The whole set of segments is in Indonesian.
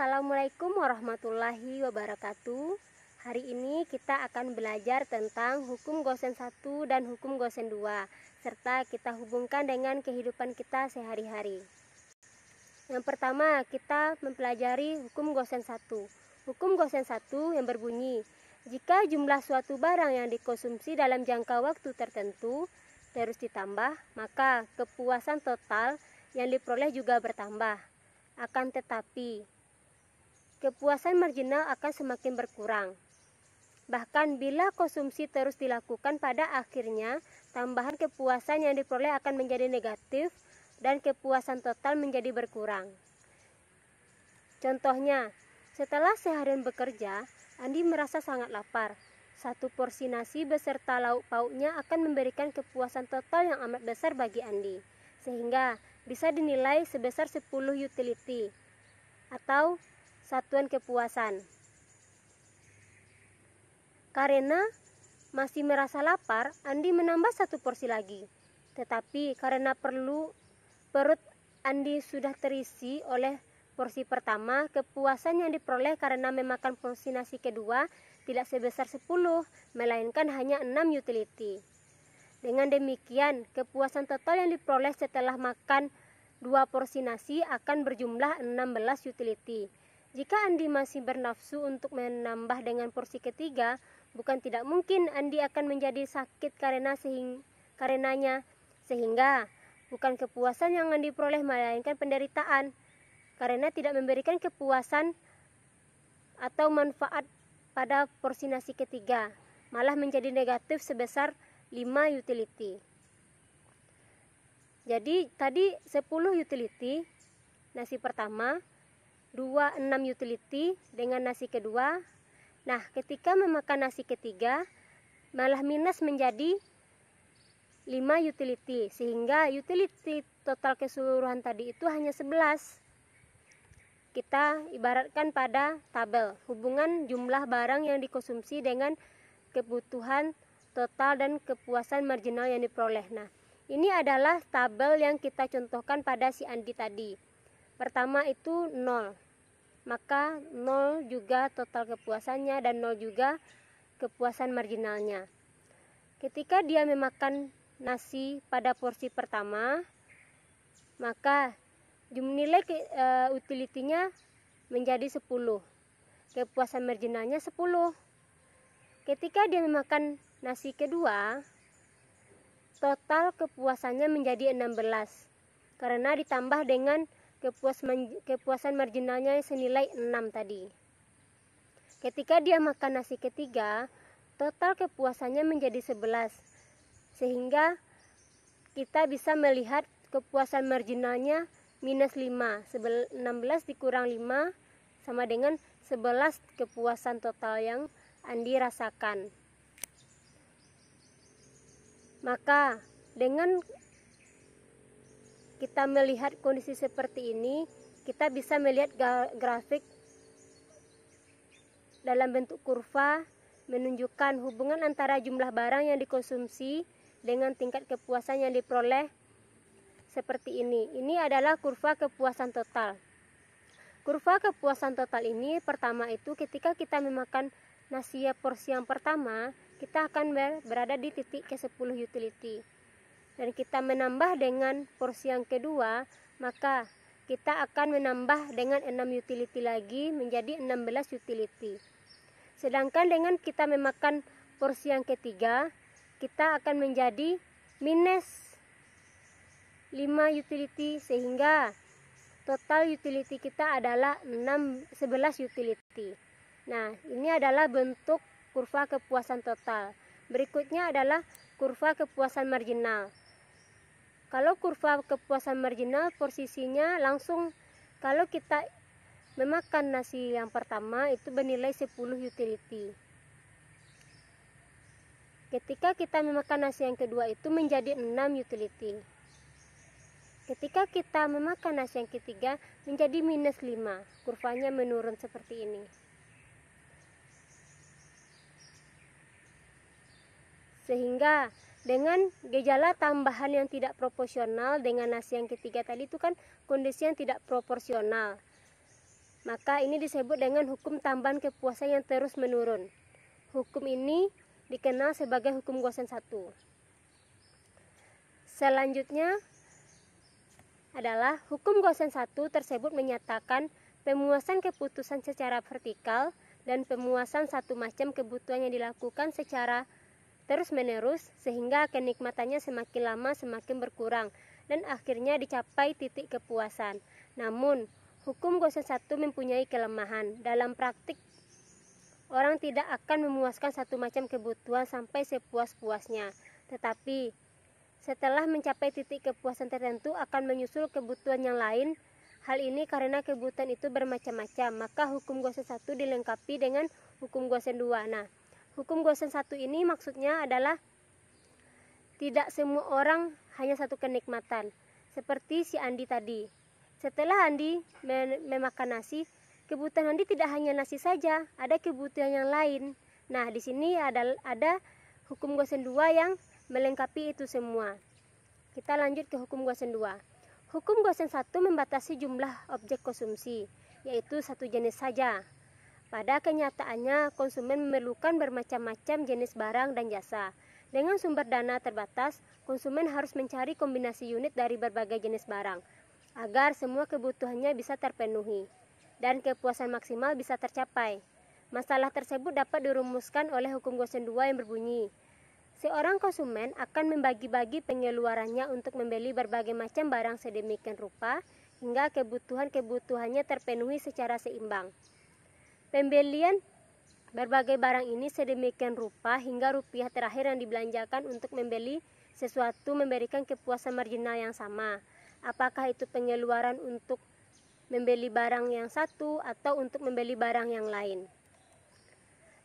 Assalamualaikum warahmatullahi wabarakatuh. Hari ini kita akan belajar tentang hukum gosen 1 dan hukum gosen 2, serta kita hubungkan dengan kehidupan kita sehari-hari. Yang pertama, kita mempelajari hukum gosen 1. Hukum gosen 1 yang berbunyi, jika jumlah suatu barang yang dikonsumsi dalam jangka waktu tertentu terus ditambah, maka kepuasan total yang diperoleh juga bertambah. Akan tetapi, kepuasan marginal akan semakin berkurang. Bahkan bila konsumsi terus dilakukan, pada akhirnya tambahan kepuasan yang diperoleh akan menjadi negatif dan kepuasan total menjadi berkurang. Contohnya, setelah seharian bekerja, Andi merasa sangat lapar. Satu porsi nasi beserta lauk pauknya akan memberikan kepuasan total yang amat besar bagi Andi, sehingga bisa dinilai sebesar 10 utility atau satuan kepuasan. Karena masih merasa lapar, Andi menambah satu porsi lagi. Tetapi karena perut Andi sudah terisi oleh porsi pertama, kepuasan yang diperoleh karena memakan porsi nasi kedua tidak sebesar 10, melainkan hanya 6 utility. Dengan demikian, kepuasan total yang diperoleh setelah makan 2 porsi nasi akan berjumlah 16 utility. Jika Andi masih bernafsu untuk menambah dengan porsi ketiga, bukan tidak mungkin Andi akan menjadi sakit karenanya, sehingga bukan kepuasan yang Andi peroleh melainkan penderitaan, karena tidak memberikan kepuasan atau manfaat pada porsi nasi ketiga, malah menjadi negatif sebesar 5 utility. Jadi tadi 10 utility nasi pertama, 6 utility dengan nasi kedua. Nah, ketika memakan nasi ketiga malah minus menjadi 5 utility, sehingga utility total keseluruhan tadi itu hanya 11. Kita ibaratkan pada tabel hubungan jumlah barang yang dikonsumsi dengan kebutuhan total dan kepuasan marginal yang diperoleh. Nah, ini adalah tabel yang kita contohkan pada si Andi tadi. Pertama itu 0, maka 0 juga total kepuasannya dan 0 juga kepuasan marginalnya. Ketika dia memakan nasi pada porsi pertama, maka nilai utility-nya menjadi 10, kepuasan marginalnya 10. Ketika dia memakan nasi kedua, total kepuasannya menjadi 16, karena ditambah dengan kepuasan marginalnya senilai 6 tadi. Ketika dia makan nasi ketiga, total kepuasannya menjadi 11, sehingga kita bisa melihat kepuasan marginalnya minus 5. 16 dikurang 5 sama dengan 11 kepuasan total yang Andi rasakan. Maka dengan kita melihat kondisi seperti ini, kita bisa melihat grafik dalam bentuk kurva menunjukkan hubungan antara jumlah barang yang dikonsumsi dengan tingkat kepuasan yang diperoleh seperti ini. Ini adalah kurva kepuasan total. Kurva kepuasan total ini pertama itu ketika kita memakan nasi porsi yang pertama, kita akan berada di titik ke 10 utility. Dan kita menambah dengan porsi yang kedua, maka kita akan menambah dengan 6 utility lagi menjadi 16 utility. Sedangkan dengan kita memakan porsi yang ketiga, kita akan menjadi minus 5 utility, sehingga total utility kita adalah 11 utility. Nah, ini adalah bentuk kurva kepuasan total. Berikutnya adalah kurva kepuasan marginal. Kalau kurva kepuasan marginal posisinya langsung, kalau kita memakan nasi yang pertama itu bernilai 10 utility. Ketika kita memakan nasi yang kedua itu menjadi 6 utility. Ketika kita memakan nasi yang ketiga menjadi minus 5. Kurvanya menurun seperti ini. Sehingga dengan gejala tambahan yang tidak proporsional dengan nasi yang ketiga tadi itu kan kondisi yang tidak proporsional. Maka ini disebut dengan hukum tambahan kepuasan yang terus menurun. Hukum ini dikenal sebagai hukum Goosen 1. Selanjutnya adalah hukum Goosen 1 tersebut menyatakan pemuasan keputusan secara vertikal dan pemuasan satu macam kebutuhan yang dilakukan secara terus-menerus sehingga kenikmatannya semakin lama semakin berkurang dan akhirnya dicapai titik kepuasan. Namun, hukum Goosen 1 mempunyai kelemahan. Dalam praktik, orang tidak akan memuaskan satu macam kebutuhan sampai sepuas-puasnya. Tetapi, setelah mencapai titik kepuasan tertentu akan menyusul kebutuhan yang lain. Hal ini karena kebutuhan itu bermacam-macam, maka hukum Goosen 1 dilengkapi dengan hukum Goosen 2. Nah, hukum Goosen 1 ini maksudnya adalah tidak semua orang hanya satu kenikmatan. Seperti si Andi tadi. Setelah Andi memakan nasi, kebutuhan Andi tidak hanya nasi saja, ada kebutuhan yang lain. Nah, di sini ada hukum Goosen 2 yang melengkapi itu semua. Kita lanjut ke hukum Goosen 2. Hukum Goosen 1 membatasi jumlah objek konsumsi, yaitu satu jenis saja. Pada kenyataannya, konsumen memerlukan bermacam-macam jenis barang dan jasa. Dengan sumber dana terbatas, konsumen harus mencari kombinasi unit dari berbagai jenis barang, agar semua kebutuhannya bisa terpenuhi, dan kepuasan maksimal bisa tercapai. Masalah tersebut dapat dirumuskan oleh hukum Goosen 2 yang berbunyi, seorang konsumen akan membagi-bagi pengeluarannya untuk membeli berbagai macam barang sedemikian rupa hingga kebutuhannya terpenuhi secara seimbang. Pembelian berbagai barang ini sedemikian rupa hingga rupiah terakhir yang dibelanjakan untuk membeli sesuatu memberikan kepuasan marginal yang sama. Apakah itu pengeluaran untuk membeli barang yang satu atau untuk membeli barang yang lain?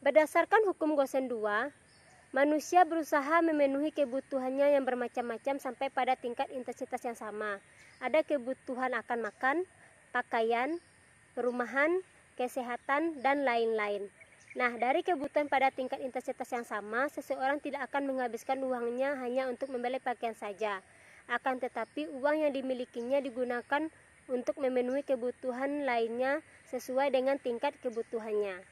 Berdasarkan hukum Goosen 2, manusia berusaha memenuhi kebutuhannya yang bermacam-macam sampai pada tingkat intensitas yang sama. Ada kebutuhan akan makan, pakaian, perumahan, kesehatan, dan lain-lain. Nah, dari kebutuhan pada tingkat intensitas yang sama, seseorang tidak akan menghabiskan uangnya hanya untuk membeli pakaian saja. Akan tetapi, uang yang dimilikinya digunakan untuk memenuhi kebutuhan lainnya sesuai dengan tingkat kebutuhannya.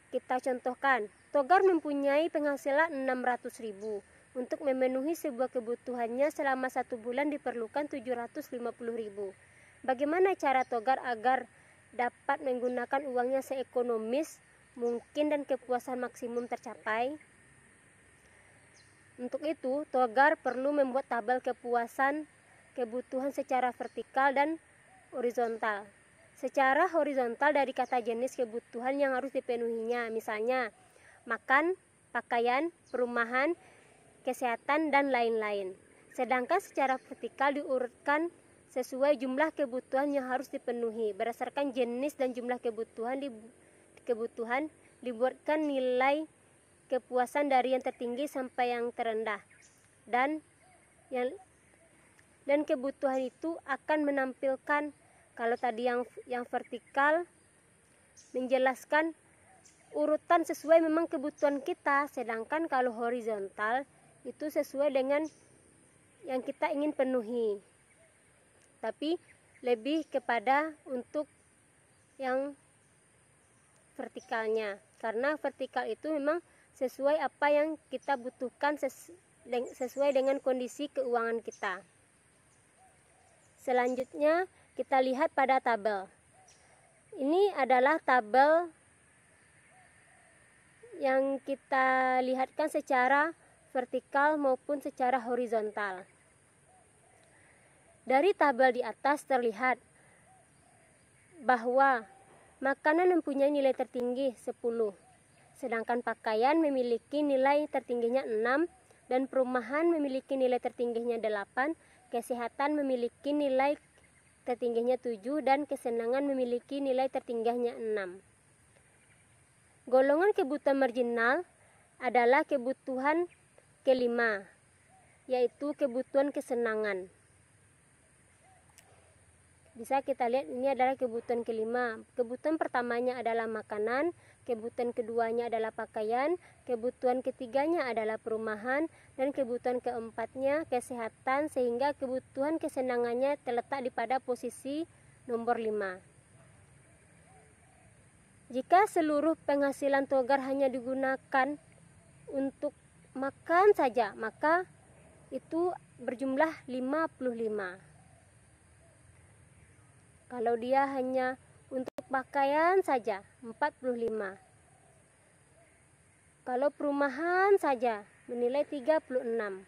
Kita contohkan, Togar mempunyai penghasilan 600.000. Untuk memenuhi sebuah kebutuhannya selama 1 bulan diperlukan 750.000. Bagaimana cara Togar agar dapat menggunakan uangnya seekonomis mungkin dan kepuasan maksimum tercapai? Untuk itu, Togar perlu membuat tabel kepuasan kebutuhan secara vertikal dan horizontal. Secara horizontal dari kata jenis kebutuhan yang harus dipenuhinya, misalnya makan, pakaian, perumahan, kesehatan, dan lain-lain. Sedangkan secara vertikal diurutkan sesuai jumlah kebutuhan yang harus dipenuhi. Berdasarkan jenis dan jumlah kebutuhan dibuatkan nilai kepuasan dari yang tertinggi sampai yang terendah. Dan kebutuhan itu akan menampilkan, kalau tadi yang vertikal menjelaskan urutan sesuai memang kebutuhan kita, sedangkan kalau horizontal itu sesuai dengan yang kita ingin penuhi. Tapi lebih kepada untuk yang vertikalnya, karena vertikal itu memang sesuai apa yang kita butuhkan sesuai dengan kondisi keuangan kita. Selanjutnya kita lihat pada tabel. Ini adalah tabel yang kita lihatkan secara vertikal maupun secara horizontal. Dari tabel di atas terlihat bahwa makanan mempunyai nilai tertinggi 10, sedangkan pakaian memiliki nilai tertingginya 6, dan perumahan memiliki nilai tertingginya 8, kesehatan memiliki nilai tertingginya 7, dan kesenangan memiliki nilai tertingginya 6. Golongan kebutuhan marginal adalah kebutuhan kelima, yaitu kebutuhan kesenangan. Bisa kita lihat ini adalah kebutuhan kelima. Kebutuhan pertamanya adalah makanan, kebutuhan keduanya adalah pakaian, kebutuhan ketiganya adalah perumahan, dan kebutuhan keempatnya kesehatan, sehingga kebutuhan kesenangannya terletak di pada posisi nomor 5. Jika seluruh penghasilan Togar hanya digunakan untuk makan saja, maka itu berjumlah 55. Kalau dia hanya untuk pakaian saja, 45. Kalau perumahan saja menilai 36.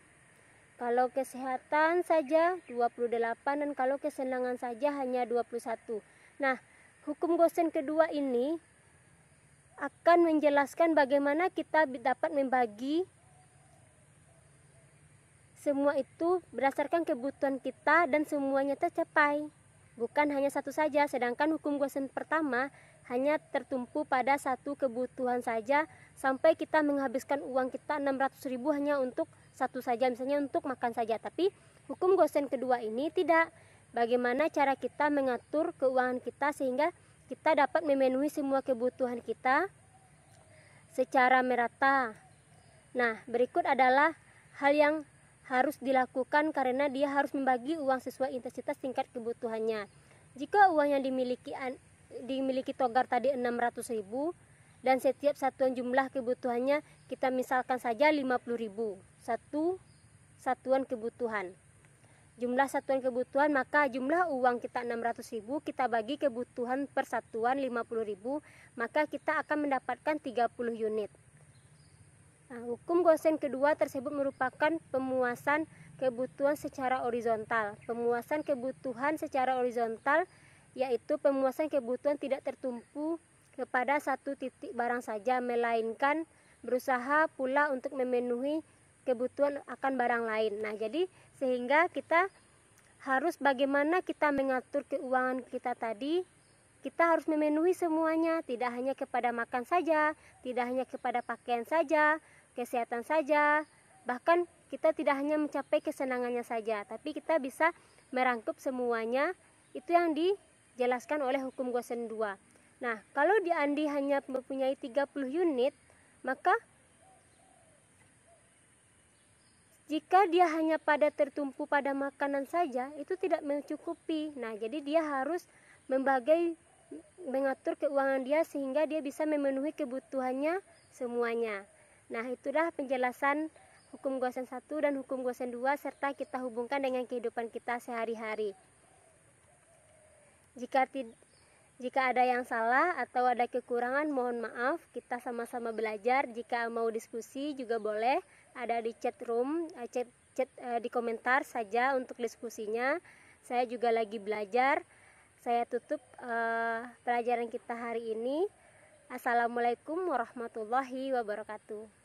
Kalau kesehatan saja 28, dan kalau kesenangan saja hanya 21. Nah, hukum Gosen kedua ini akan menjelaskan bagaimana kita dapat membagi semua itu berdasarkan kebutuhan kita dan semuanya tercapai. Bukan hanya satu saja, sedangkan hukum Gosen pertama hanya tertumpu pada satu kebutuhan saja, sampai kita menghabiskan uang kita 600.000 hanya untuk satu saja, misalnya untuk makan saja. Tapi hukum Gosen kedua ini tidak. Bagaimana cara kita mengatur keuangan kita sehingga kita dapat memenuhi semua kebutuhan kita secara merata. Nah, berikut adalah hal yang harus dilakukan karena dia harus membagi uang sesuai intensitas tingkat kebutuhannya. Jika uang yang dimiliki Togar tadi 600.000 dan setiap satuan jumlah kebutuhannya kita misalkan saja 50.000, satu satuan kebutuhan. Jumlah satuan kebutuhan, maka jumlah uang kita 600.000, kita bagi kebutuhan per satuan 50.000, maka kita akan mendapatkan 30 unit. Nah, hukum Gosen kedua tersebut merupakan pemuasan kebutuhan secara horizontal. Pemuasan kebutuhan secara horizontal yaitu pemuasan kebutuhan tidak tertumpu kepada satu titik barang saja, melainkan berusaha pula untuk memenuhi kebutuhan akan barang lain. Nah, jadi sehingga kita harus bagaimana kita mengatur keuangan kita tadi, kita harus memenuhi semuanya, tidak hanya kepada makan saja, tidak hanya kepada pakaian saja, kesehatan saja, bahkan kita tidak hanya mencapai kesenangannya saja, tapi kita bisa merangkup semuanya. Itu yang dijelaskan oleh hukum Gosen 2. Nah, kalau di Andi hanya mempunyai 30 unit, maka jika dia hanya tertumpu pada makanan saja, itu tidak mencukupi. Nah, jadi dia harus mengatur keuangan dia sehingga dia bisa memenuhi kebutuhannya semuanya. Nah, itulah penjelasan hukum Gosen 1 dan hukum Gosen 2 serta kita hubungkan dengan kehidupan kita sehari-hari. Jika ada yang salah atau ada kekurangan, mohon maaf. Kita sama-sama belajar. Jika mau diskusi juga boleh, ada di chat room, di komentar saja untuk diskusinya. Saya juga lagi belajar. Saya tutup pelajaran kita hari ini. Assalamualaikum warahmatullahi wabarakatuh.